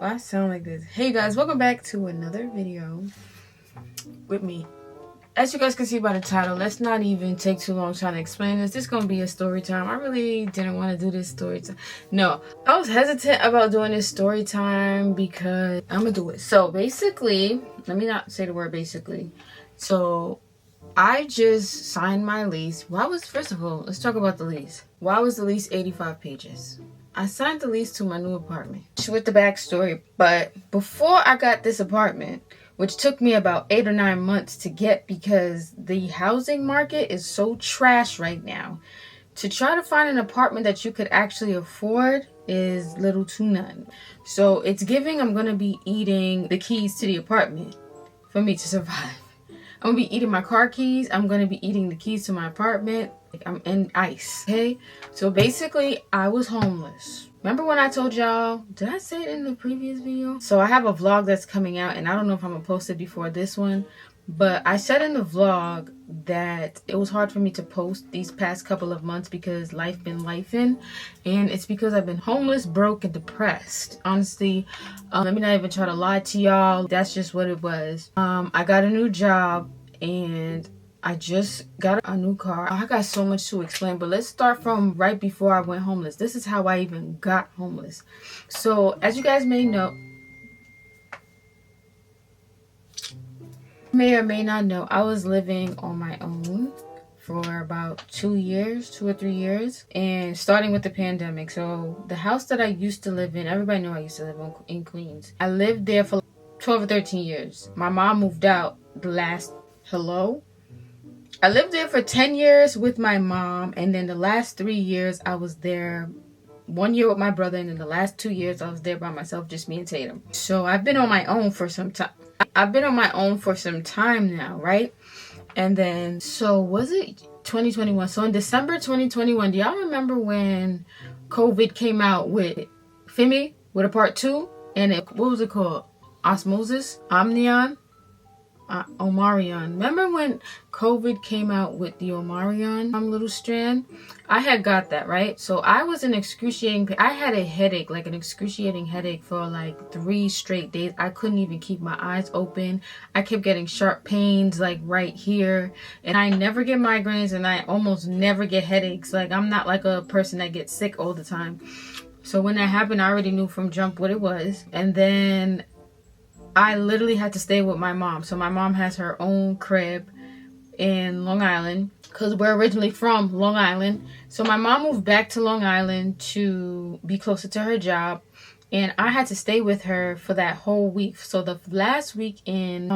Why I sound like this? Hey guys, welcome back to another video with me. As you guys can see by the title, let's not even take too long trying to explain this. This is going to be a story time. I really didn't want to do this story time. No, I was hesitant about doing this story time because I'm going to do it. So basically, let me not say the word basically. So I just signed my lease. First of all, let's talk about the lease. Why was the lease 85 pages? I signed the lease to my new apartment. With the backstory, but before I got this apartment, which took me about 8 or 9 months to get because the housing market is so trash right now, to try to find an apartment that you could actually afford is little to none. So it's giving I'm going to be eating the keys to the apartment for me to survive. I'm going to be eating my car keys. I'm going to be eating the keys to my apartment. I'm in ice, okay? So basically, I was homeless. Remember when I told y'all, did I say it in the previous video? So I have a vlog that's coming out, and I don't know if I'm going to post it before this one, but I said in the vlog that it was hard for me to post these past couple of months because life been lifing, and it's because I've been homeless, broke, and depressed. Honestly, let me not even try to lie to y'all. That's just what it was. I got a new job, and I just got a new car. I got so much to explain, but let's start from right before I went homeless. This is how I even got homeless. So, as you guys may know, may or may not know, I was living on my own for about 2 or 3 years, and starting with the pandemic. So the house that I used to live in, everybody know I used to live in Queens. I lived there for 12 or 13 years. My mom moved out I lived there for 10 years with my mom, and then the last 3 years I was there. 1 year with my brother, and then the last 2 years I was there by myself, just me and Tatum. So I've been on my own for some time. Now, right? And then, so was it 2021? So in December 2021, do y'all remember when COVID came out with Femi, with a part 2? And what was it called? Osmosis? Omnion? Omarion. Remember when COVID came out with the Omarion little strand? I had got that, right? So I was in I had a headache, like an excruciating headache for like 3 straight days. I couldn't even keep my eyes open. I kept getting sharp pains like right here. And I never get migraines, and I almost never get headaches. Like, I'm not like a person that gets sick all the time. So when that happened, I already knew from jump what it was. And then I literally had to stay with my mom. So my mom has her own crib in Long Island because we're originally from Long Island. So my mom moved back to Long Island to be closer to her job, and I had to stay with her for that whole week. So the last week in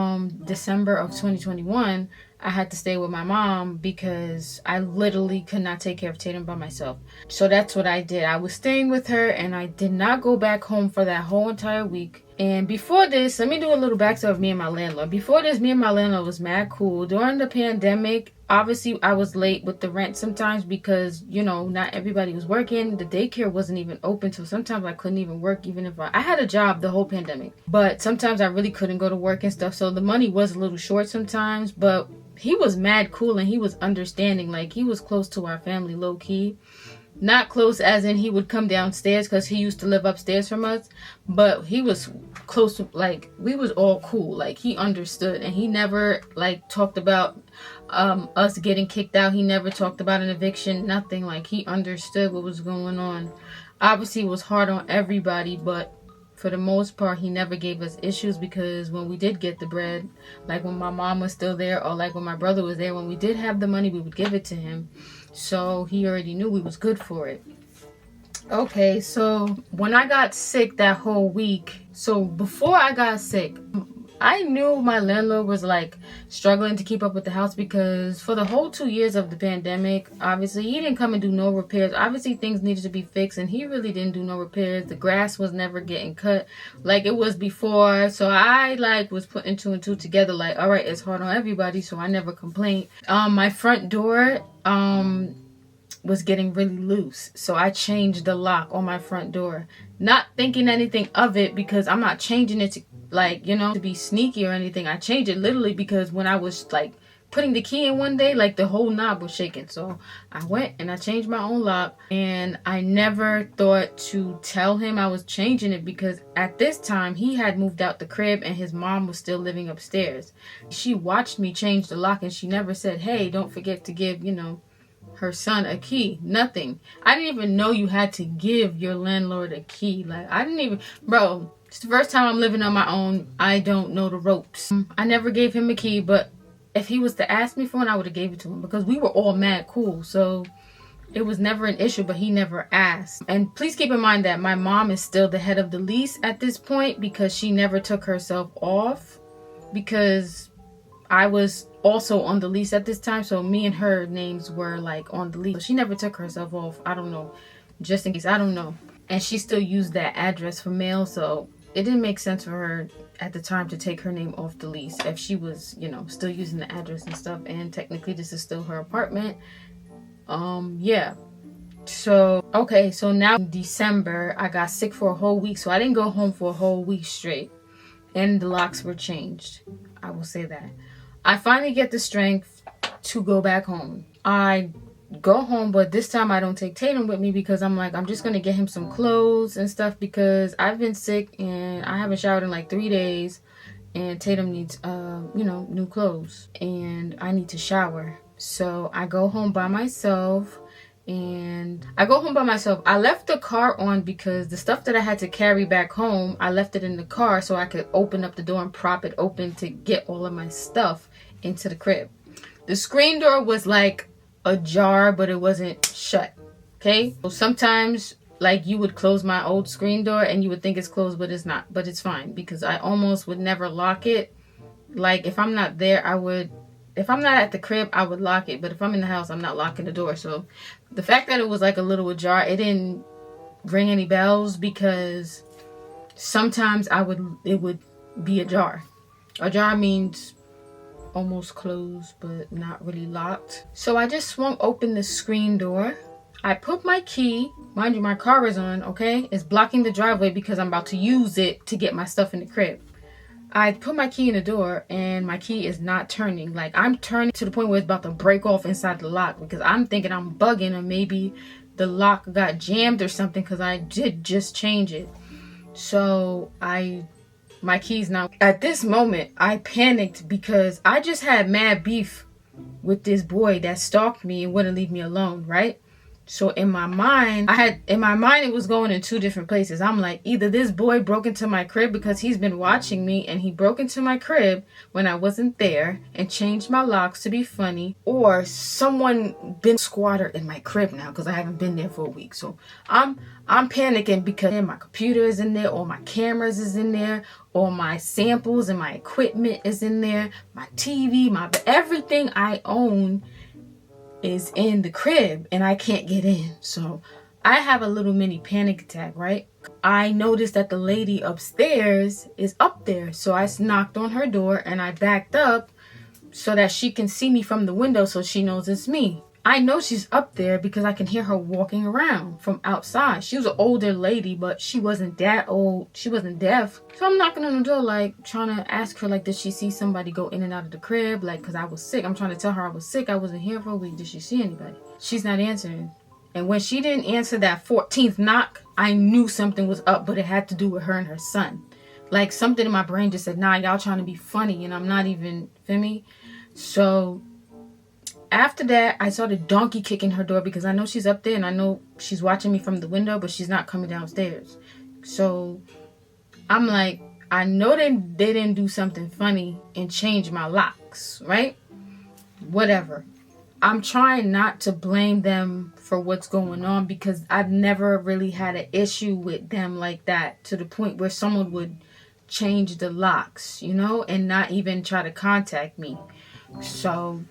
December of 2021, I had to stay with my mom because I literally could not take care of Tatum by myself. So that's what I did. I was staying with her, and I did not go back home for that whole entire week. And before this, let me do a little backstory of me and my landlord. Before this, me and my landlord was mad cool. During the pandemic, obviously I was late with the rent sometimes because, you know, not everybody was working. The daycare wasn't even open, so sometimes I couldn't even work, even if I had a job the whole pandemic. But sometimes I really couldn't go to work and stuff, so the money was a little short sometimes. But he was mad cool, and he was understanding. Like, he was close to our family, low key. Not close as in he would come downstairs because he used to live upstairs from us, but he was close to, like, we was all cool. Like, he understood, and he never like talked about us getting kicked out. He never talked about an eviction, nothing. Like, he understood what was going on. Obviously it was hard on everybody, but for the most part he never gave us issues, because when we did get the bread, like when my mom was still there, or like when my brother was there, when we did have the money, we would give it to him. So he already knew we was good for it. Okay, so when I got sick that whole week, so before I got sick, I knew my landlord was like struggling to keep up with the house, because for the whole 2 years of the pandemic, obviously he didn't come and do no repairs. Obviously things needed to be fixed, and he really didn't do no repairs. The grass was never getting cut like it was before. So I like was putting 2 and 2 together, like, all right, it's hard on everybody, so I never complained. My front door was getting really loose, so I changed the lock on my front door, not thinking anything of it, because I'm not changing it to, like, you know, to be sneaky or anything. I changed it literally because when I was like putting the key in one day, like the whole knob was shaking. So I went and I changed my own lock, and I never thought to tell him I was changing it, because at this time he had moved out the crib and his mom was still living upstairs. She watched me change the lock and she never said, hey, don't forget to give, her son a key. Nothing. I didn't even know you had to give your landlord a key. Like, I didn't even, bro, it's the first time I'm living on my own. I don't know the ropes. I never gave him a key, but if he was to ask me for one, I would have gave it to him, because we were all mad cool. So it was never an issue, but he never asked. And please keep in mind that my mom is still the head of the lease at this point, because she never took herself off, because I was also on the lease at this time. So me and her names were like on the lease. She never took herself off. I don't know. Just in case. I don't know. And she still used that address for mail. So it didn't make sense for her at the time to take her name off the lease if she was, still using the address and stuff. And technically this is still her apartment. Yeah. So, okay. So now in December, I got sick for a whole week. So I didn't go home for a whole week straight. And the locks were changed. I will say that. I finally get the strength to go back home. I go home, but this time I don't take Tatum with me, because I'm like, I'm just going to get him some clothes and stuff, because I've been sick and I haven't showered in like 3 days, and Tatum needs, new clothes, and I need to shower. So I go home by myself. I left the car on because the stuff that I had to carry back home, I left it in the car so I could open up the door and prop it open to get all of my stuff into the crib. The screen door was like ajar, but it wasn't shut. Okay? So sometimes, like, you would close my old screen door and you would think it's closed, but it's not. But it's fine, because I almost would never lock it. Like, if I'm not there, if I'm not at the crib, I would lock it. But if I'm in the house, I'm not locking the door. So the fact that it was like a little ajar, it didn't ring any bells, because sometimes it would be ajar. Ajar means almost closed, but not really locked. So I just swung open the screen door. I put my key, mind you, my car is on, okay? It's blocking the driveway because I'm about to use it to get my stuff in the crib. I put my key in the door and my key is not turning. Like, I'm turning to the point where it's about to break off inside the lock, because I'm thinking I'm bugging, or maybe the lock got jammed or something, because I did just change it. So my key's not. At this moment, I panicked because I just had mad beef with this boy that stalked me and wouldn't leave me alone, right? So in my mind, it was going in two different places. I'm like, either this boy broke into my crib because he's been watching me and he broke into my crib when I wasn't there and changed my locks to be funny, or someone been squatter in my crib now because I haven't been there for a week. So I'm panicking because my computer is in there, all my cameras is in there, all my samples and my equipment is in there, my TV, everything I own is in the crib and I can't get in. So I have a little mini panic attack, right? I noticed that the lady upstairs is up there. So I knocked on her door and I backed up so that she can see me from the window, so she knows it's me. I know she's up there because I can hear her walking around from outside. She was an older lady, but she wasn't that old. She wasn't deaf. So I'm knocking on the door, like, trying to ask her, like, did she see somebody go in and out of the crib? Like, because I was sick. I'm trying to tell her I was sick. I wasn't here for a week. Did she see anybody? She's not answering. And when she didn't answer that 14th knock, I knew something was up, but it had to do with her and her son. Like, something in my brain just said, nah, y'all trying to be funny, and I'm not even, feel me? So after that, I started donkey kicking her door because I know she's up there and I know she's watching me from the window, but she's not coming downstairs. So I'm like, I know they didn't do something funny and change my locks, right? Whatever. I'm trying not to blame them for what's going on, because I've never really had an issue with them like that, to the point where someone would change the locks, and not even try to contact me. So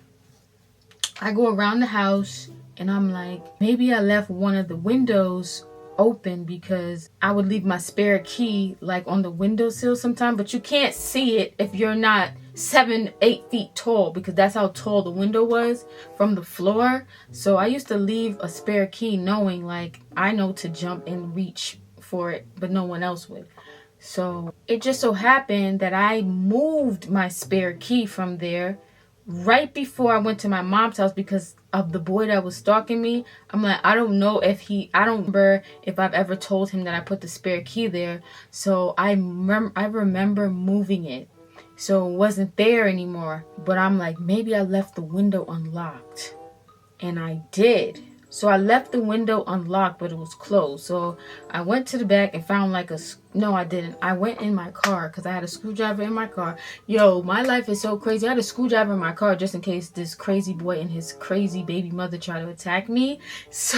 I go around the house and I'm like, maybe I left one of the windows open, because I would leave my spare key like on the windowsill sometime, but you can't see it if you're not 7-8 feet tall, because that's how tall the window was from the floor. So I used to leave a spare key knowing, like, I know to jump and reach for it, but no one else would. So it just so happened that I moved my spare key from there right before I went to my mom's house because of the boy that was stalking me. I'm like, I don't know if I don't remember if I've ever told him that I put the spare key there. So I remember moving it. So it wasn't there anymore. But I'm like, maybe I left the window unlocked. And I did. So I left the window unlocked, but it was closed. So I went to the back and found no, I didn't. I went in my car because I had a screwdriver in my car. Yo, my life is so crazy. I had a screwdriver in my car just in case this crazy boy and his crazy baby mother try to attack me. So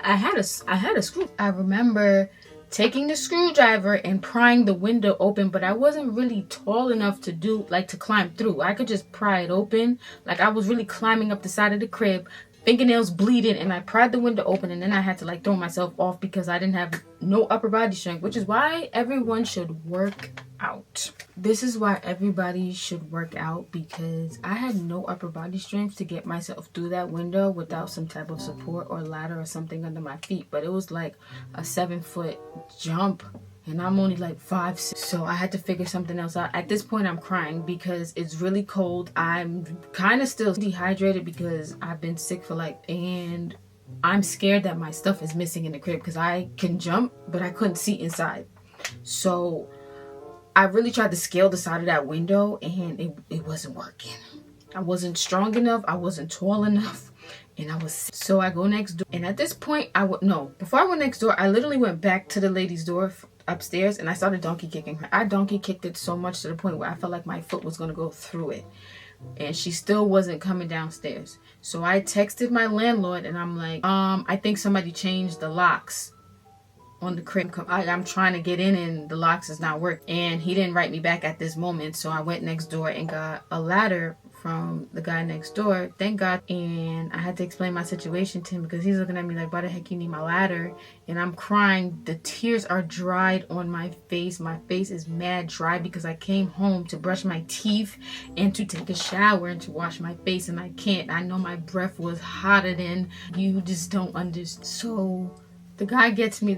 I had a screw. I remember taking the screwdriver and prying the window open, but I wasn't really tall enough to climb through. I could just pry it open. Like I was really climbing up the side of the crib, fingernails bleeding, and I pried the window open, and then I had to like throw myself off because I didn't have no upper body strength, which is why everyone should work out. This is why everybody should work out, because I had no upper body strength to get myself through that window without some type of support or ladder or something under my feet. But it was like a 7-foot jump, and I'm only like 5'6", so I had to figure something else out. At this point, I'm crying because it's really cold. I'm kind of still dehydrated because I've been sick and I'm scared that my stuff is missing in the crib because I can jump, but I couldn't see inside. So I really tried to scale the side of that window, and it wasn't working. I wasn't strong enough. I wasn't tall enough. And so I go next door. And at this point, before I went next door, I literally went back to the lady's door upstairs and I started donkey kicking her. I donkey kicked it so much to the point where I felt like my foot was going to go through it. And she still wasn't coming downstairs. So I texted my landlord and I'm like, I think somebody changed the locks on the crib. I'm trying to get in and the locks is not working. And he didn't write me back at this moment. So I went next door and got a ladder from the guy next door. Thank God. And I had to explain my situation to him because he's looking at me like, why the heck you need my ladder? And I'm crying. The tears are dried on my face. My face is mad dry because I came home to brush my teeth and to take a shower and to wash my face, and I can't. I know my breath was hotter than you just don't understand. So the guy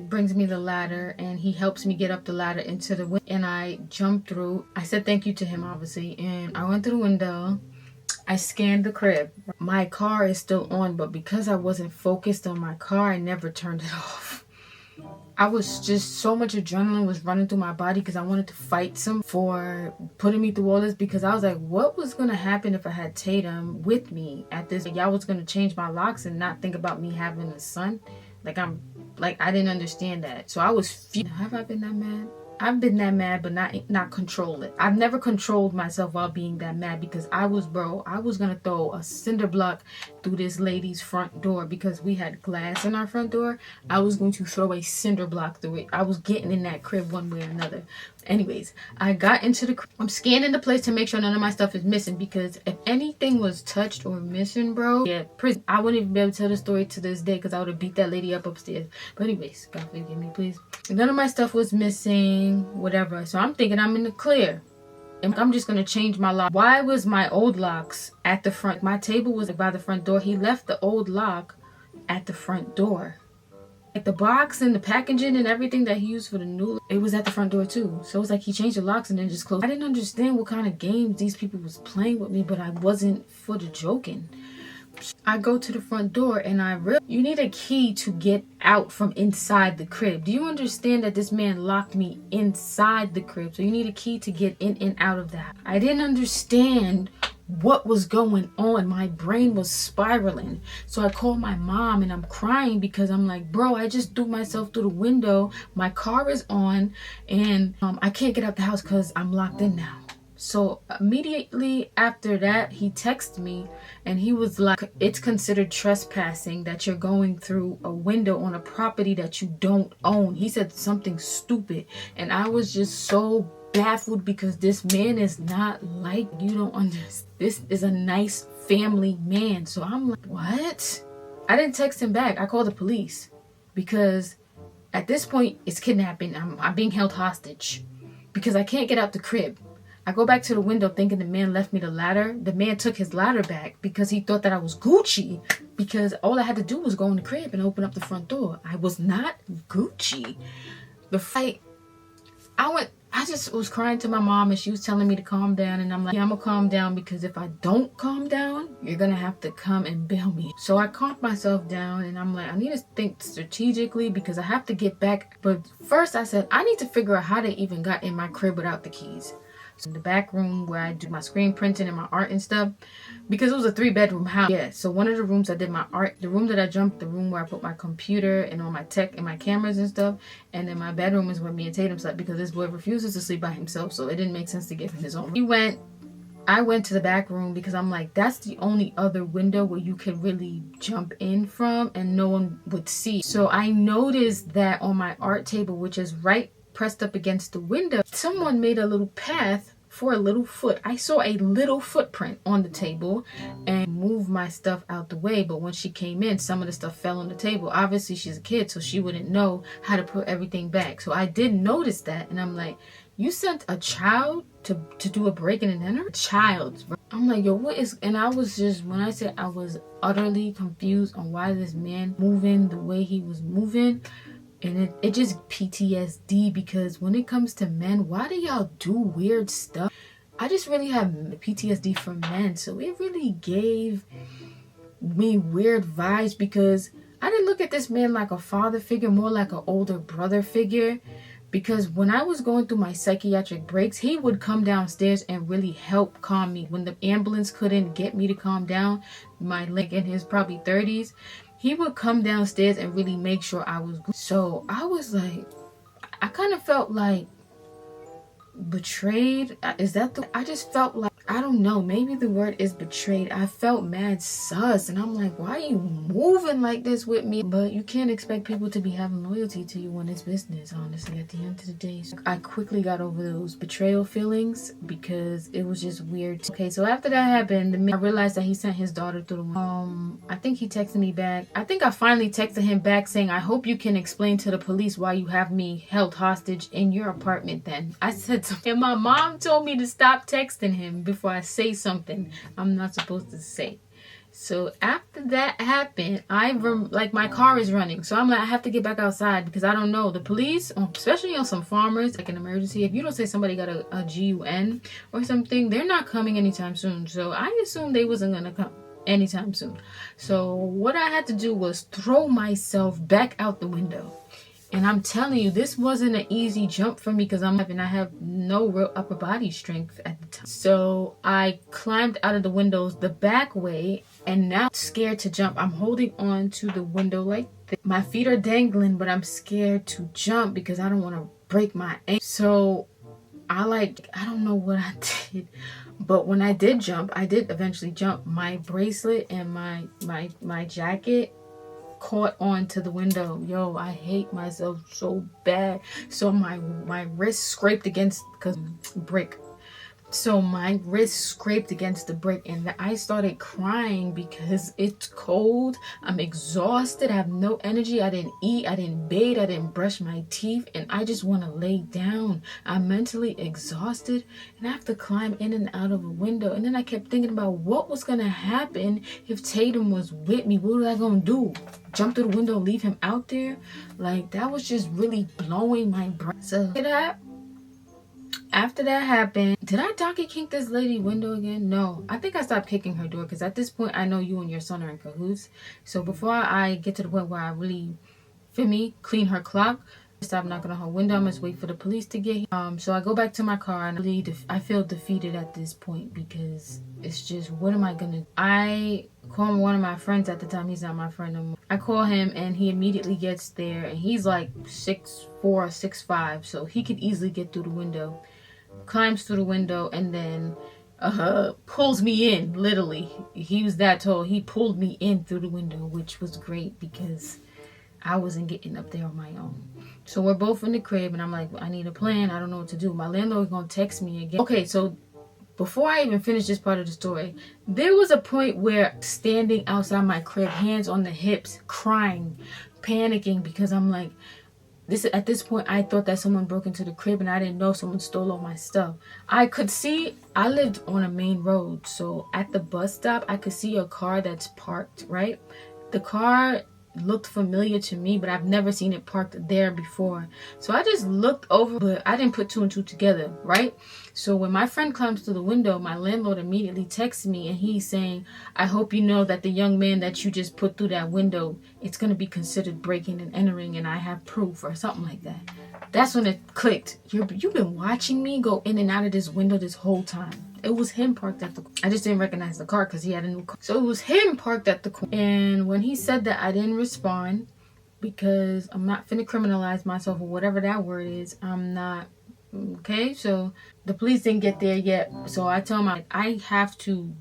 brings me the ladder, and he helps me get up the ladder into the window, and I jump through. I said thank you to him, obviously, and I went through the window. I scanned the crib. My car is still on, but because I wasn't focused on my car, I never turned it off. I was just, so much adrenaline was running through my body because I wanted to fight for putting me through all this, because I was like, what was going to happen if I had Tatum with me at this? Y'all was going to change my locks and not think about me having a son? I didn't understand that. So I was have I been that mad? I've been that mad, but not control it. I've never controlled myself while being that mad, because I was gonna throw a cinder block through this lady's front door because we had glass in our front door. I was going to throw a cinder block through it. I was getting in that crib one way or another. Anyways, I got into the crib. I'm scanning the place to make sure none of my stuff is missing, because if anything was touched or missing, bro, prison. I wouldn't even be able to tell the story to this day because I would have beat that lady up upstairs. But anyways, God forgive me, please. None of my stuff was missing, whatever. So I'm thinking I'm in the clear. And I'm just going to change my lock. Why was my old locks at the front? My table was by the front door. He left the old lock at the front door. Like the box and the packaging and everything that he used for the new, it was at the front door too. So it was like he changed the locks and then just closed. I didn't understand what kind of games these people was playing with me, but I wasn't for the joking. I go to the front door and I realize you need a key to get out from inside the crib. Do you understand that this man locked me inside the crib? So you need a key to get in and out of that. I didn't understand what was going on. My brain was spiraling. So I called my mom and I'm crying because I'm like, bro, I just threw myself through the window. My car is on and I can't get out the house because I'm locked in now. So immediately after that, he texted me and he was like, it's considered trespassing that you're going through a window on a property that you don't own. He said something stupid. And I was just so baffled because this man is not like, you don't understand. This is a nice family man. So I'm like, what? I didn't text him back. I called the police because at this point it's kidnapping. I'm being held hostage because I can't get out the crib. I go back to the window thinking the man left me the ladder. The man took his ladder back because he thought that I was Gucci, because all I had to do was go in the crib and open up the front door. I was not Gucci. The fight, I just was crying to my mom, and she was telling me to calm down, and I'm like, yeah, I'm gonna calm down, because if I don't calm down, you're gonna have to come and bail me. So I calmed myself down, and I'm like, I need to think strategically, because I have to get back. But first I said, I need to figure out how they even got in my crib without the keys. So in the back room where I do my screen printing and my art and stuff, because it was a 3-bedroom house. Yeah, so one of the rooms I did my art, the room that I jumped, the room where I put my computer and all my tech and my cameras and stuff, and then my bedroom is where me and Tatum slept, because this boy refuses to sleep by himself, so it didn't make sense to give him his own room. I went to the back room, because I'm like, that's the only other window where you could really jump in from and no one would see. So I noticed that on my art table, which is right pressed up against the window, someone made a little path for a little foot. I saw a little footprint on the table and moved my stuff out the way. But when she came in, some of the stuff fell on the table. Obviously, she's a kid, so she wouldn't know how to put everything back. So I did notice that, and I'm like, you sent a child to do a break-in and enter? Child. I'm like, yo, what is... And I was just, when I said I was utterly confused on why this man moving the way he was moving. And it just PTSD, because when it comes to men, why do y'all do weird stuff? I just really have PTSD for men. So it really gave me weird vibes, because I didn't look at this man like a father figure, more like an older brother figure. Because when I was going through my psychiatric breaks, he would come downstairs and really help calm me. When the ambulance couldn't get me to calm down, my leg in his probably 30s, he would come downstairs and really make sure I was good. So I was like, I kind of felt like betrayed. Is that the... I just felt like, I don't know, maybe the word is betrayed. I felt mad sus, and I'm like, why are you moving like this with me? But you can't expect people to be having loyalty to you when it's business, honestly, at the end of the day. So I quickly got over those betrayal feelings, because it was just weird. Okay, so after that happened, I realized that he sent his daughter through the I think he texted me back. I think I finally texted him back saying, I hope you can explain to the police why you have me held hostage in your apartment then. I said something, and my mom told me to stop texting him before I say something I'm not supposed to say. So after that happened, like my car is running, so I'm like, I have to get back outside, because I don't know, the police, especially on some farmers, like an emergency, if you don't say somebody got a GUN or something, they're not coming anytime soon. So I assumed they wasn't gonna come anytime soon. So what I had to do was throw myself back out the window. And I'm telling you, this wasn't an easy jump for me, because I have no real upper body strength at the time. So I climbed out of the windows the back way, and now I'm scared to jump. I'm holding on to the window like this. My feet are dangling, but I'm scared to jump because I don't want to break my ankle. So I don't know what I did. But when I did jump, I did eventually jump. My bracelet and my jacket caught on to the window. Yo, I hate myself so bad. So my wrist scraped against brick. So my wrist scraped against the brick, and I started crying because it's cold. I'm exhausted. I have no energy. I didn't eat. I didn't bathe. I didn't brush my teeth, and I just want to lay down. I'm mentally exhausted, and I have to climb in and out of a window. And then I kept thinking about what was gonna happen if Tatum was with me. What was I gonna do? Jump through the window, leave him out there? Like, that was just really blowing my brain. So after that happened, did I donkey kink this lady window again? No, I think I stopped kicking her door, because at this point I know you and your son are in cahoots. So before I get to the point where I really, clean her clock, stop knocking on her window, I'm just wait for the police to get here. So I go back to my car, and I feel defeated at this point, because it's just, what am I gonna... I call one of my friends at the time. He's not my friend no more. I call him, and he immediately gets there, and he's like 6'4", 6'5", so he could easily get through the window. Climbs through the window, and then pulls me in. Literally, he was that tall. He pulled me in through the window, which was great, because I wasn't getting up there on my own. So we're both in the crib, and I'm like, I need a plan. I don't know what to do. My landlord gonna text me again. Okay, so before I even finish this part of the story, there was a point where standing outside my crib, hands on the hips, crying, panicking, because I'm like, at this point I thought that someone broke into the crib, and I didn't know someone stole all my stuff. I could see, I lived on a main road, so at the bus stop I could see a car that's parked, right? The car looked familiar to me, but I've never seen it parked there before. So I just looked over, but I didn't put two and two together, right? So when my friend climbs to the window, my landlord immediately texts me, and he's saying, I hope you know that the young man that you just put through that window, it's going to be considered breaking and entering, and I have proof, or something like that. That's when it clicked. You've been watching me go in and out of this window this whole time. It was him parked at the corner. I just didn't recognize the car because he had a new car. So it was him parked at the corner. And when he said that, I didn't respond because I'm not finna criminalize myself, or whatever that word is. I'm not. Okay, so the police didn't get there yet. So I tell him I have to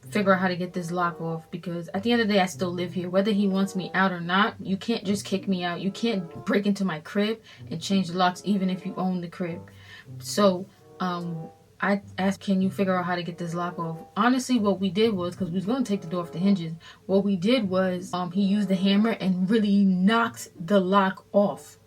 figure out how to get this lock off, because at the end of the day, I still live here. Whether he wants me out or not, you can't just kick me out. You can't break into my crib and change the locks even if you own the crib. So I asked, can you figure out how to get this lock off? Honestly, what we did was, because we was going to take the door off the hinges, what we did was he used the hammer and really knocked the lock off.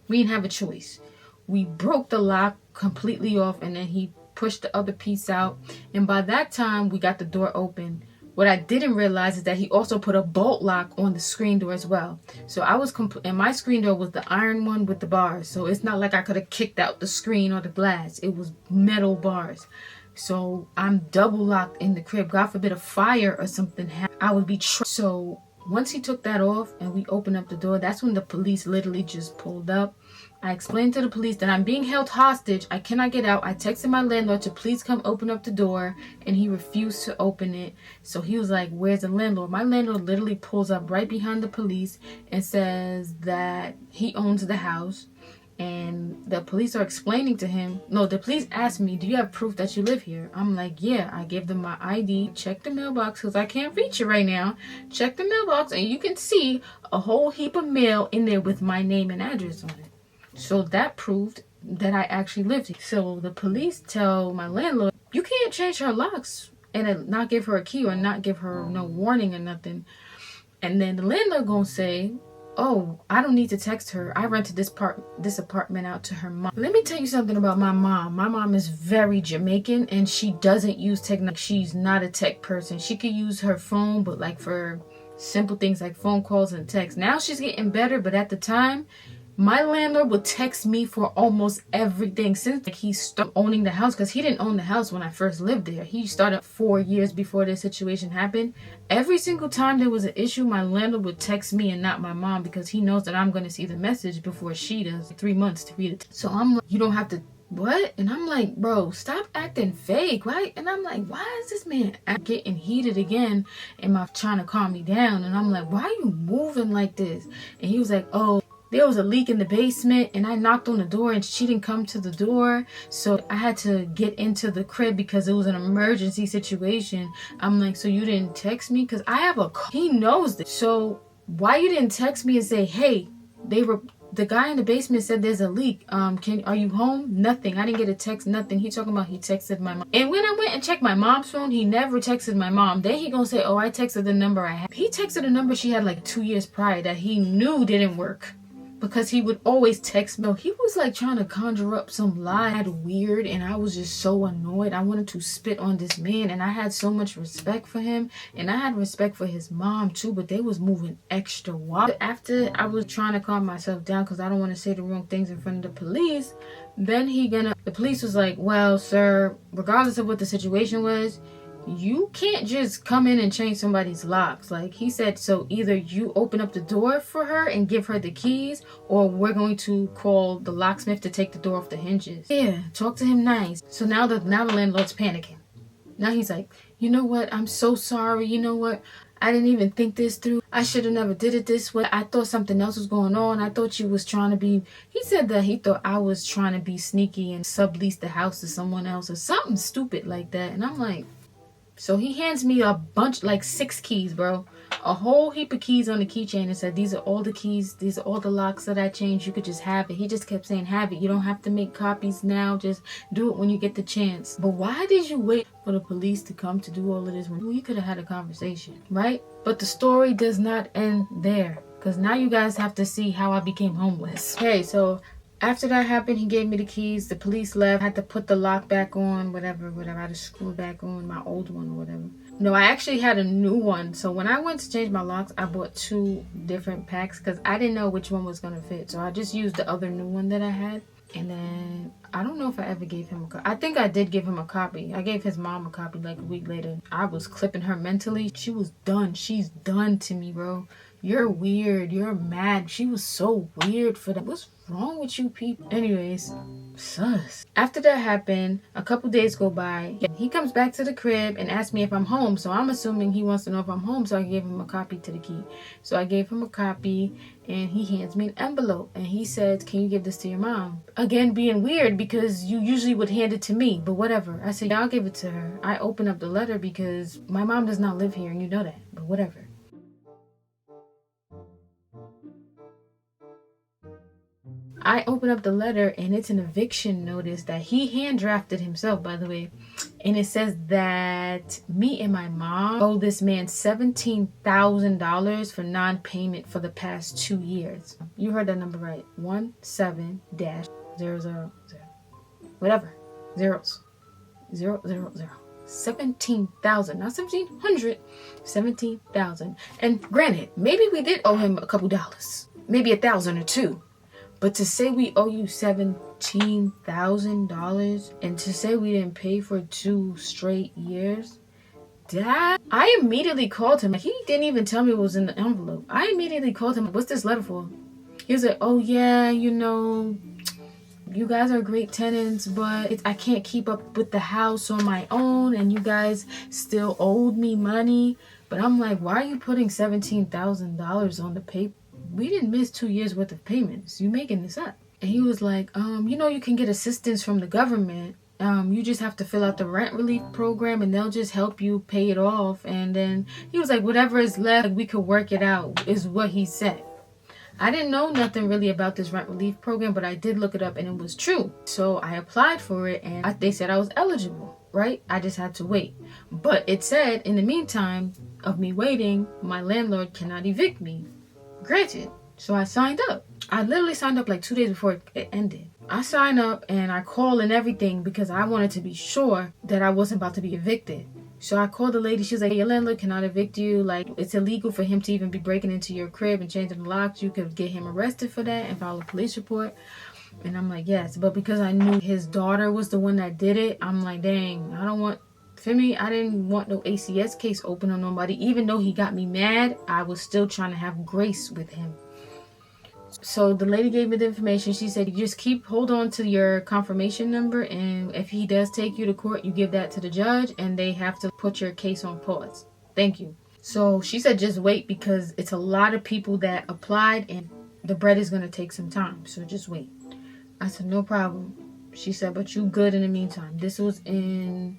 We didn't have a choice. We broke the lock completely off, and then he pushed the other piece out. And by that time, we got the door open. What I didn't realize is that he also put a bolt lock on the screen door as well. So I was and my screen door was the iron one with the bars. So it's not like I could have kicked out the screen or the glass. It was metal bars. So I'm double locked in the crib. God forbid a fire or something happened, I would be so once he took that off and we opened up the door, that's when the police literally just pulled up. I explained to the police that I'm being held hostage. I cannot get out. I texted my landlord to please come open up the door, and he refused to open it. So he was like, where's the landlord? My landlord literally pulls up right behind the police and says that he owns the house. And the police are explaining to him. No, the police asked me, do you have proof that you live here? I'm like, yeah. I gave them my ID. Check the mailbox because I can't reach it right now. Check the mailbox and you can see a whole heap of mail in there with my name and address on it. So that proved that I actually lived here. So the police tell my landlord, you can't change her locks and not give her a key or not give her no warning or nothing. And then the landlord gonna say, oh, I don't need to text her. I rented this apartment out to her mom. Let me tell you something about my mom. My mom is very Jamaican and she doesn't use technology. She's not a tech person. She could use her phone, but like for simple things like phone calls and text. Now she's getting better, but at the time, my landlord would text me for almost everything since he started owning the house, because he didn't own the house when I first lived there. He started 4 years before this situation happened. Every single time there was an issue, my landlord would text me and not my mom, because he knows that I'm going to see the message before she does. 3 months to read it. So I'm like, you don't have to, what? And I'm like, bro, stop acting fake, right? And I'm like, why is this man getting heated again? And my trying to calm me down. And I'm like, why are you moving like this? And he was like, oh, there was a leak in the basement and I knocked on the door and she didn't come to the door. So I had to get into the crib because it was an emergency situation. I'm like, so you didn't text me? Because I have a car. He knows this. So why you didn't text me and say, hey, the guy in the basement said there's a leak. Are you home? Nothing. I didn't get a text, nothing. He talking about he texted my mom. And when I went and checked my mom's phone, he never texted my mom. Then he gonna say, oh, I texted the number I had. He texted a number she had like 2 years prior that he knew didn't work. Because he would always text me. He was like trying to conjure up some lie. Weird, and I was just so annoyed. I wanted to spit on this man, and I had so much respect for him, and I had respect for his mom too, but they was moving extra wild. After I was trying to calm myself down because I don't want to say the wrong things in front of the police, then the police was like, well, sir, regardless of what the situation was, you can't just come in and change somebody's locks. Like he said, so either you open up the door for her and give her the keys, or we're going to call the locksmith to take the door off the hinges. Yeah, talk to him nice. So now the landlord's panicking. Now he's like, you know what? I'm so sorry. You know what? I didn't even think this through. I should have never did it this way. I thought something else was going on. I thought you was trying to be... He said that he thought I was trying to be sneaky and sublease the house to someone else or something stupid like that. And I'm like... So he hands me a bunch, like 6 keys, bro. A whole heap of keys on the keychain and said, these are all the keys. These are all the locks that I changed. You could just have it. He just kept saying, have it. You don't have to make copies now. Just do it when you get the chance. But why did you wait for the police to come to do all of this when we could have had a conversation, right? But the story does not end there, because now you guys have to see how I became homeless. Okay, so... after that happened, he gave me the keys. The police left. I had to put the lock back on, whatever. I had to screw back on my old one or whatever. No, I actually had a new one. So when I went to change my locks, I bought 2 different packs because I didn't know which one was going to fit. So I just used the other new one that I had. And then I don't know if I ever gave him a copy. I think I did give him a copy. I gave his mom a copy like a week later. I was clipping her mentally. She was done. She's done to me, bro. You're weird. You're mad. She was so weird for that. What's wrong with you people? Anyways, sus. After that happened, a couple days go by. He comes back to the crib and asks me if I'm home. So I'm assuming he wants to know if I'm home. So I gave him a copy to the key. So I gave him a copy and he hands me an envelope. And he says, can you give this to your mom? Again, being weird because you usually would hand it to me. But whatever. I said, yeah, I'll give it to her. I open up the letter because my mom does not live here and you know that. But whatever. I open up the letter and it's an eviction notice that he hand drafted himself, by the way. And it says that me and my mom owe this man $17,000 for non-payment for the past 2 years. You heard that number right. 17-000. Whatever. Zeros. 000. 17,000. Not 1,700. 17,000. And granted, maybe we did owe him a couple dollars. Maybe 1,000 or 2. But to say we owe you $17,000 and to say we didn't pay for 2 straight years, that I immediately called him. He didn't even tell me what was in the envelope. I immediately called him. What's this letter for? He was like, oh yeah, you know, you guys are great tenants, but I can't keep up with the house on my own and you guys still owed me money. But I'm like, why are you putting $17,000 on the paper? We didn't miss 2 years worth of payments. You making this up. And he was like, you know, you can get assistance from the government. You just have to fill out the rent relief program and they'll just help you pay it off. And then he was like, whatever is left, we could work it out, is what he said. I didn't know nothing really about this rent relief program, but I did look it up and it was true. So I applied for it and they said I was eligible, right? I just had to wait. But it said, in the meantime of me waiting, my landlord cannot evict me. Granted. So I signed up. I literally signed up like 2 days before it ended. I signed up and I called and everything because I wanted to be sure that I wasn't about to be evicted. So I called the lady. She was like, your landlord cannot evict you. Like, it's illegal for him to even be breaking into your crib and changing the locks. You could get him arrested for that and file a police report. And I'm like, yes. But because I knew his daughter was the one that did it, I'm like, dang, I don't want... For me, I didn't want no ACS case open on nobody. Even though he got me mad, I was still trying to have grace with him. So the lady gave me the information. She said, you just hold on to your confirmation number. And if he does take you to court, you give that to the judge. And they have to put your case on pause. Thank you. So she said, just wait because it's a lot of people that applied. And the bread is going to take some time. So just wait. I said, no problem. She said, but you good in the meantime. This was in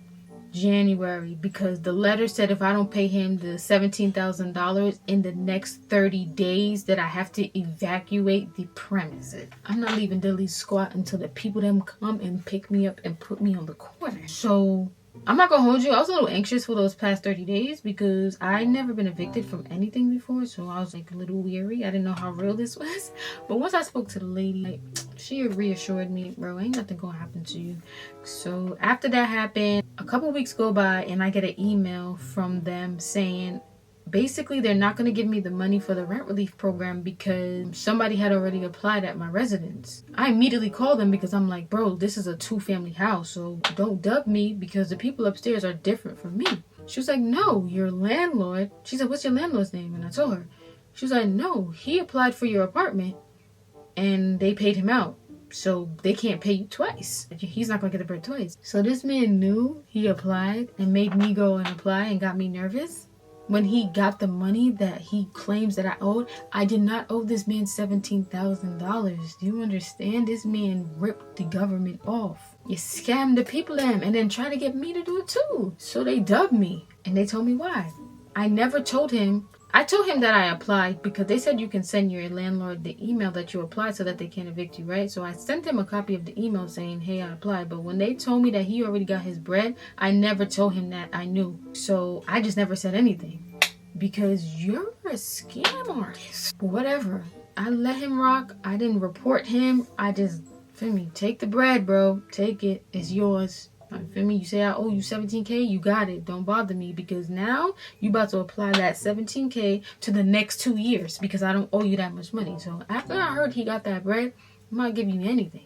January because the letter said if I don't pay him the $17,000 in the next 30 days that I have to evacuate the premises. I'm not leaving Dilly's squat until the people them come and pick me up and put me on the corner. So I'm not gonna hold you. I was a little anxious for those past 30 days because I never been evicted from anything before. So I was like a little weary. I didn't know how real this was. But once I spoke to the lady, like, she reassured me, bro, ain't nothing gonna happen to you. So after that happened, a couple weeks go by and I get an email from them saying basically they're not going to give me the money for the rent relief program because somebody had already applied at my residence. I immediately called them because I'm like, bro, this is a 2-family house, so don't dub me because the people upstairs are different from me. She was like, no, your landlord. She said, what's your landlord's name? And I told her. She was like, no, he applied for your apartment and they paid him out. So they can't pay you twice. He's not going to get the bread twice. So this man knew he applied and made me go and apply and got me nervous. When he got the money that he claims that I owed, I did not owe this man $17,000. Do you understand? This man ripped the government off. You scammed the people them and then tried to get me to do it too. So they dubbed me and they told me why. I never told him. I told him that I applied because they said you can send your landlord the email that you applied so that they can evict you, right? So I sent him a copy of the email saying, hey, I applied. But when they told me that he already got his bread, I never told him that I knew. So I just never said anything because you're a scam artist. Whatever. I let him rock. I didn't report him. I just, for me, take the bread, bro. Take it. It's yours. on. Feel me? You say I owe you 17K, you got it. Don't bother me, because now you about to apply that 17K to the next 2 years because I don't owe you that much money. So after I heard he got that bread, I'm not giving you anything.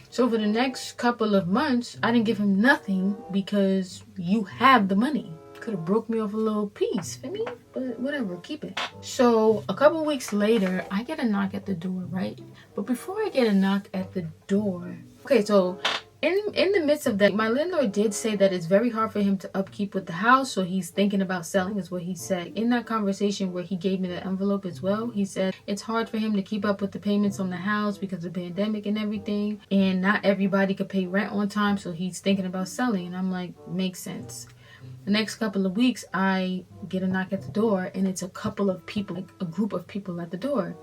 So for the next couple of months, I didn't give him nothing because you have the money. Could have broke me off a little piece for me, but whatever, keep it. So a couple weeks later, I get a knock at the door, right? But before I get a knock at the door, okay, so in the midst of that, my landlord did say that it's very hard for him to upkeep with the house, so he's thinking about selling, is what he said. In that conversation where he gave me the envelope as well, he said it's hard for him to keep up with the payments on the house because of the pandemic and everything, and not everybody could pay rent on time, so he's thinking about selling. And I'm like, makes sense. The next couple of weeks, I get a knock at the door, and it's a couple of people, like a group of people at the door.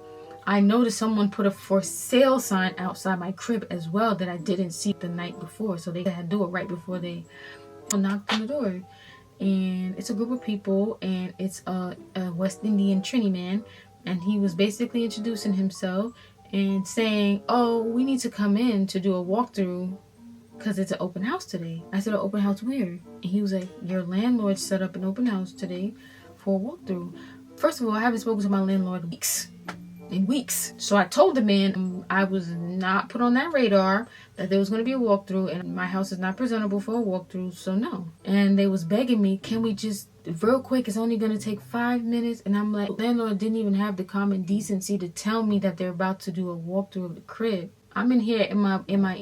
I noticed someone put a for sale sign outside my crib as well that I didn't see the night before. So they had to do it right before they knocked on the door. And it's a group of people, and it's a West Indian Trini man. And he was basically introducing himself and saying, oh, we need to come in to do a walkthrough because it's an open house today. I said, an open house where? And he was like, your landlord set up an open house today for a walkthrough. First of all, I haven't spoken to my landlord in weeks. So I told the man I was not put on that radar, that there was going to be a walkthrough, and my house is not presentable for a walkthrough, so no. And they was begging me, can we just, real quick, it's only going to take 5 minutes. And I'm like, landlord didn't even have the common decency to tell me that they're about to do a walkthrough of the crib. I'm in here in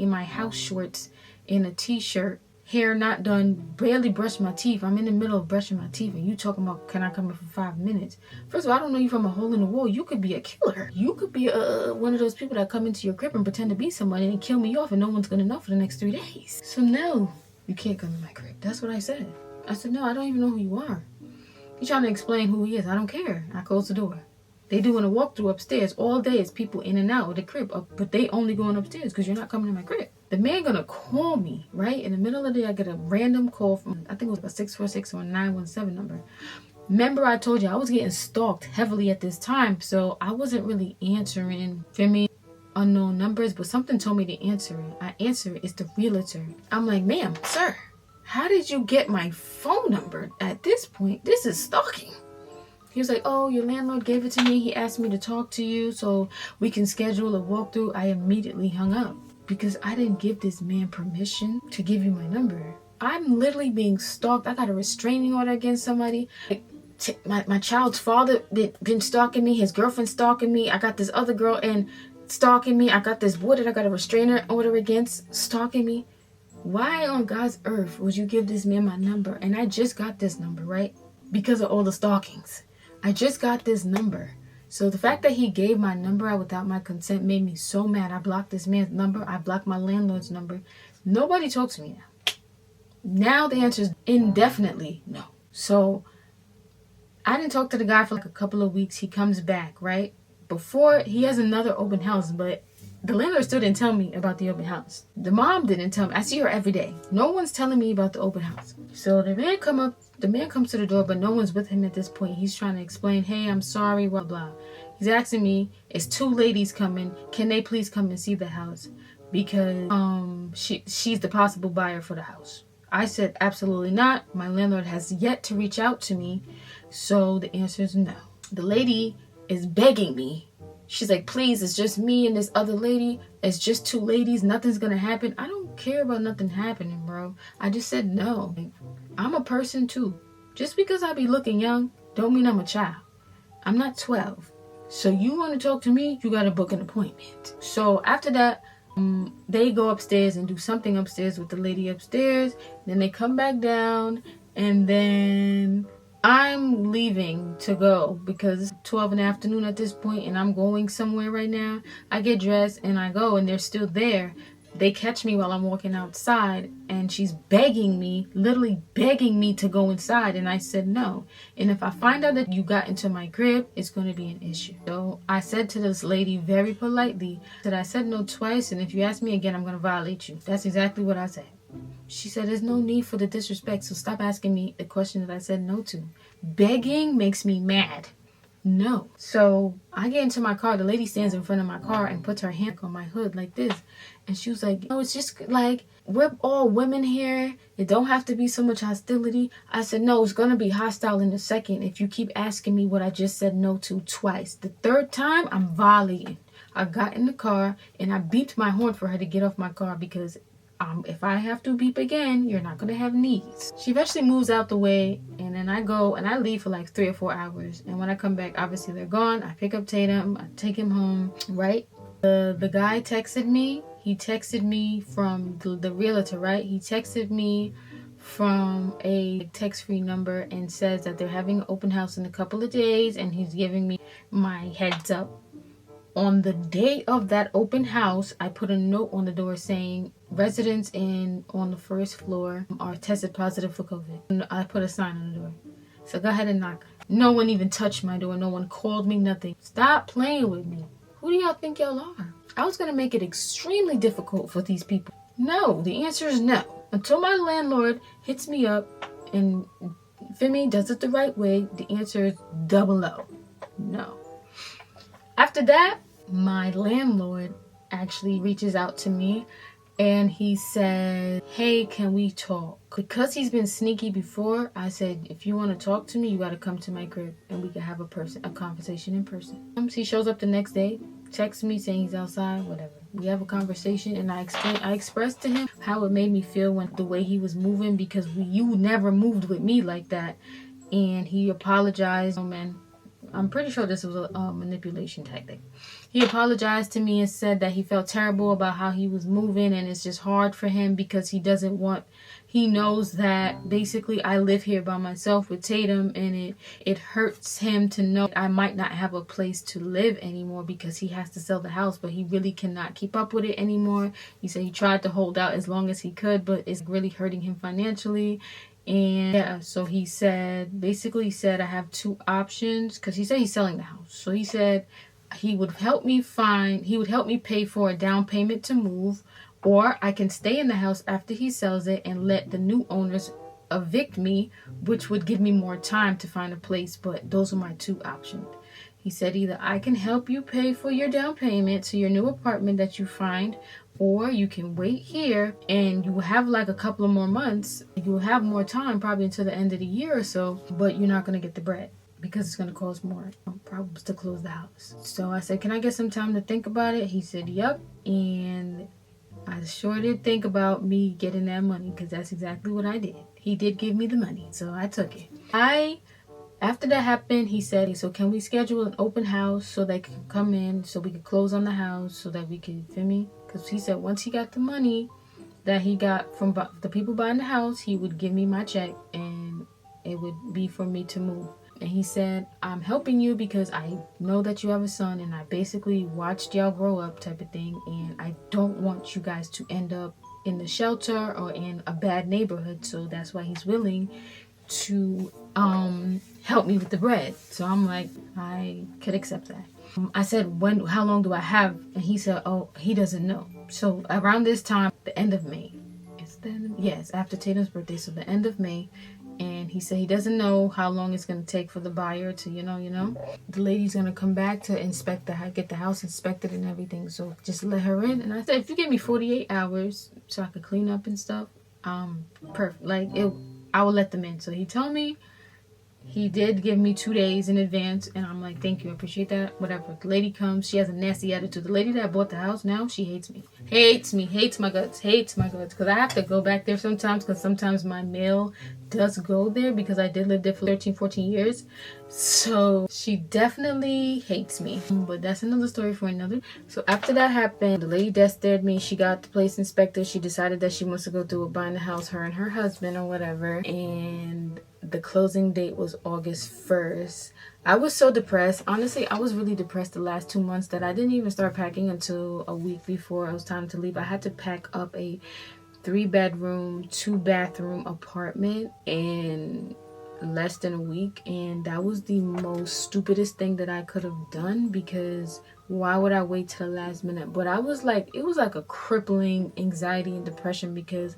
my house shorts, in a t-shirt, hair not done, barely brushed my teeth. I'm in the middle of brushing my teeth, and you talking about, can I come in for 5 minutes? First of all, I don't know you from a hole in the wall. You could be a killer. You could be one of those people that come into your crib and pretend to be somebody and kill me off, and no one's gonna know for the next 3 days. So no, you can't come in my crib. That's what I said. I said, no, I don't even know who you are. He's trying to explain who he is. I don't care. I closed the door. They doing a walkthrough upstairs all day. It's people in and out of the crib, but they only going upstairs because you're not coming to my crib. The man gonna call me, right? In the middle of the day, I get a random call from, I think it was a 646 or a 917 number. Remember I told you I was getting stalked heavily at this time, so I wasn't really answering, feel me, unknown numbers, but something told me to answer it. I answer it. It's the realtor. I'm like, ma'am, sir, how did you get my phone number? At this point, this is stalking. He was like, oh, your landlord gave it to me. He asked me to talk to you so we can schedule a walkthrough. I immediately hung up because I didn't give this man permission to give you my number. I'm literally being stalked. I got a restraining order against somebody. My child's father been stalking me. His girlfriend stalking me. I got this other girl and stalking me. I got this boy that I got a restraining order against stalking me. Why on God's earth would you give this man my number? And I just got this number, right? Because of all the stalkings. I just got this number. So the fact that he gave my number out without my consent made me so mad. I blocked this man's number. I blocked my landlord's number. Nobody talks to me now. Now the answer is indefinitely no. So I didn't talk to the guy for like a couple of weeks. He comes back, right? Before, he has another open house, but the landlord still didn't tell me about the open house. The mom didn't tell me. I see her every day. No one's telling me about the open house. So the man comes to the door, but no one's with him at this point. He's trying to explain, hey, I'm sorry, blah, blah. He's asking me, it's 2 ladies coming. Can they please come and see the house? Because she's the possible buyer for the house. I said, absolutely not. My landlord has yet to reach out to me. So the answer is no. The lady is begging me. She's like, please, it's just me and this other lady. It's just 2 ladies. Nothing's going to happen. I don't care about nothing happening, bro. I just said no. I'm a person too. Just because I be looking young, don't mean I'm a child. I'm not 12. So you want to talk to me, you got to book an appointment. So after that, they go upstairs and do something upstairs with the lady upstairs. Then they come back down, and then I'm leaving to go because it's 12 in the afternoon at this point, and I'm going somewhere right now. I get dressed and I go, and they're still there. They catch me while I'm walking outside, and she's begging me, literally begging me to go inside, and I said no. And if I find out that you got into my crib, it's going to be an issue. So I said to this lady very politely that I said no twice, and if you ask me again, I'm going to violate you. That's exactly what I said. She said, there's no need for the disrespect, so stop asking me the question that I said no to. Begging makes me mad. no. So I get into my car. The lady stands in front of my car and puts her hand on my hood like this. And she was like, "No, it's just like, we're all women here. It don't have to be so much hostility." I said, "No, it's going to be hostile in a second if you keep asking me what I just said no to twice. The third time, I'm volleying." I got in the car and I beeped my horn for her to get off my car because if I have to beep again, you're not going to have needs. She eventually moves out the way, and then I go and I leave for like 3 or 4 hours. And when I come back, obviously they're gone. I pick up Tatum. I take him home, right? The guy texted me. He texted me from the realtor, right? He texted me from a text-free number and says that they're having an open house in a couple of days, and he's giving me my heads up. On the day of that open house, I put a note on the door saying, "Residents on the first floor are tested positive for COVID." And I put a sign on the door. So go ahead and knock. No one even touched my door. No one called me, nothing. Stop playing with me. Who do y'all think y'all are? I was going to make it extremely difficult for these people. No, the answer is no. Until my landlord hits me up and Femi does it the right way, the answer is double O. No. After that, my landlord actually reaches out to me and he said, "Hey, can we talk?" Because he's been sneaky before, I said, "If you want to talk to me, you got to come to my crib and we can have a conversation in person." He shows up the next day, texts me saying he's outside, whatever. We have a conversation and I expressed to him how it made me feel when the way he was moving, because you never moved with me like that. And he apologized. Oh man, I'm pretty sure this was a manipulation tactic. He apologized to me and said that he felt terrible about how he was moving, and it's just hard for him because he knows that basically I live here by myself with Tatum, and it hurts him to know I might not have a place to live anymore because he has to sell the house, but he really cannot keep up with it anymore. He said he tried to hold out as long as he could, but it's really hurting him financially. And yeah, so he basically said I have two options, because he said he's selling the house. So he said he would help me pay for a down payment to move, or I can stay in the house after he sells it and let the new owners evict me, which would give me more time to find a place. But those are my two options. He said either I can help you pay for your down payment to your new apartment that you find, or you can wait here and you will have like a couple of more months. You will have more time, probably until the end of the year or so, but you're not going to get the bread because it's going to cost more problems to close the house. So I said, "Can I get some time to think about it?" He said, "Yep." And I sure did think about me getting that money, because that's exactly what I did. He did give me the money, so I took it. After that happened, he said, "So can we schedule an open house so they can come in, so we could close on the house, so that we could," feel me? Because he said once he got the money that he got from the people buying the house, he would give me my check and it would be for me to move. And he said, "I'm helping you because I know that you have a son and I basically watched y'all grow up," type of thing. "And I don't want you guys to end up in the shelter or in a bad neighborhood." So that's why he's willing to help me with the bread. So I'm like, I could accept that. I said, how long do I have? And he said, oh, he doesn't know. So around this time, the end of May. Yes, after Tatum's birthday, so the end of May. And he said he doesn't know how long it's going to take for the buyer to, the lady's going to come back to get the house inspected and everything. So just let her in. And I said, if you give me 48 hours so I could clean up and stuff, perfect. I will let them in. So he told me he did give me 2 days in advance, and I'm like, thank you, I appreciate that. Whatever. The lady comes, she has a nasty attitude. The lady that bought the house now, she hates me. Hates my guts. Because I have to go back there sometimes, because sometimes my mail does go there, because I did live there for 13, 14 years. So she definitely hates me. But that's another story for another. So after that happened, the lady death stared me. She got the place inspected. She decided that she wants to go through with buying the house, her and her husband or whatever. And the closing date was August 1st. I was so depressed. Honestly, I was really depressed the last 2 months that I didn't even start packing until a week before it was time to leave. I had to pack up a 3-bedroom, 2-bathroom apartment in less than a week, and that was the most stupidest thing that I could have done, because why would I wait till the last minute? But I was like, it was like a crippling anxiety and depression, because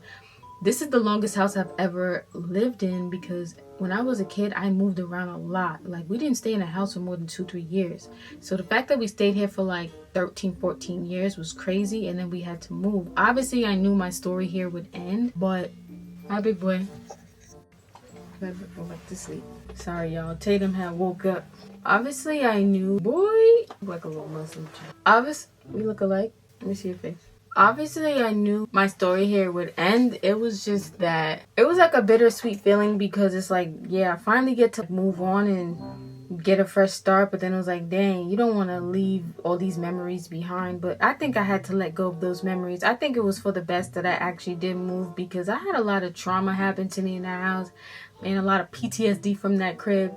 This is the longest house I've ever lived in because when I was a kid, I moved around a lot. Like, we didn't stay in a house for more than 2-3 years. So the fact that we stayed here for like 13-14 years was crazy, and then we had to move. Obviously, I knew my story here would end, but my big boy, I go back to sleep. Sorry, y'all. Tatum had woke up. Obviously, I knew. Boy, like a little Muslim child. Obviously, we look alike. Let me see your face. Obviously, I knew my story here would end. It was just that it was like a bittersweet feeling because it's like, yeah, I finally get to move on and get a fresh start. But then it was like, dang, you don't want to leave all these memories behind. But I think I had to let go of those memories. I think it was for the best that I actually did move because I had a lot of trauma happen to me in that house and a lot of PTSD from that crib.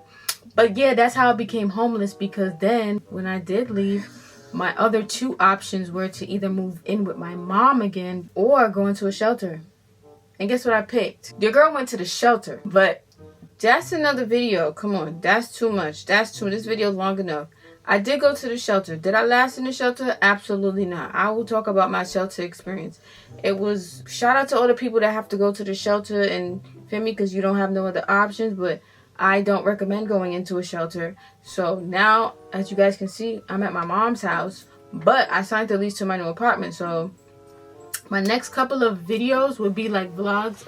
But yeah, that's how I became homeless because then when I did leave, my other two options were to either move in with my mom again or go into a shelter. And guess what I picked? Your girl went to the shelter. But that's another video. Come on. That's too much. This video is long enough. I did go to the shelter. Did I last in the shelter? Absolutely not. I will talk about my shelter experience. It was, shout out to all the people that have to go to the shelter and feel me because you don't have no other options. But I don't recommend going into a shelter. So now, as you guys can see, I'm at my mom's house, but I signed the lease to my new apartment. So my next couple of videos will be like vlogs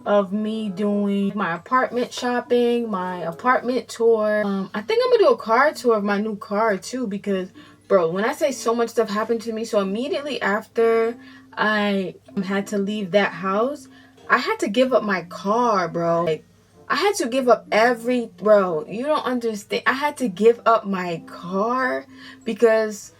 of me doing my apartment shopping, my apartment tour. I think I'm gonna do a car tour of my new car too because, bro, when I say so much stuff happened to me, so immediately after I had to leave that house, I had to give up my car, bro. Like, I had to give up bro, you don't understand. I had to give up my car because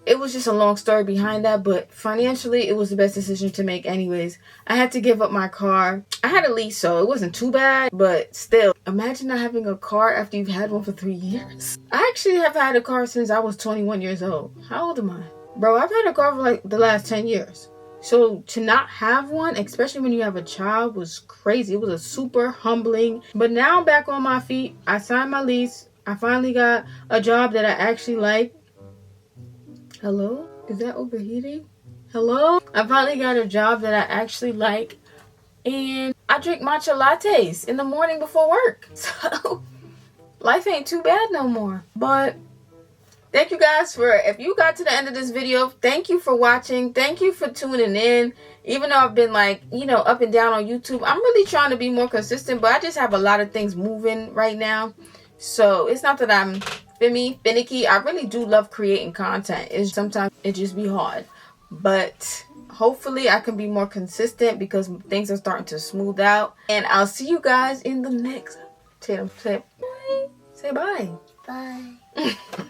it was just a long story behind that, but financially, it was the best decision to make anyways. I had to give up my car. I had a lease, so it wasn't too bad, but still, imagine not having a car after you've had one for 3 years. I actually have had a car since I was 21 years old. How old am I? Bro, I've had a car for like the last 10 years. So to not have one, especially when you have a child, was crazy. It was a super humbling. But now I'm back on my feet. I signed my lease. I finally got a job that I actually like. Hello? Is that overheating? Hello? I finally got a job that I actually like. And I drink matcha lattes in the morning before work. So life ain't too bad no more. But thank you guys if you got to the end of this video, thank you for watching. Thank you for tuning in. Even though I've been like, up and down on YouTube, I'm really trying to be more consistent, but I just have a lot of things moving right now. So it's not that I'm finicky. I really do love creating content. Sometimes it just be hard. But hopefully I can be more consistent because things are starting to smooth out. And I'll see you guys in the next. Say bye. Say bye. Bye.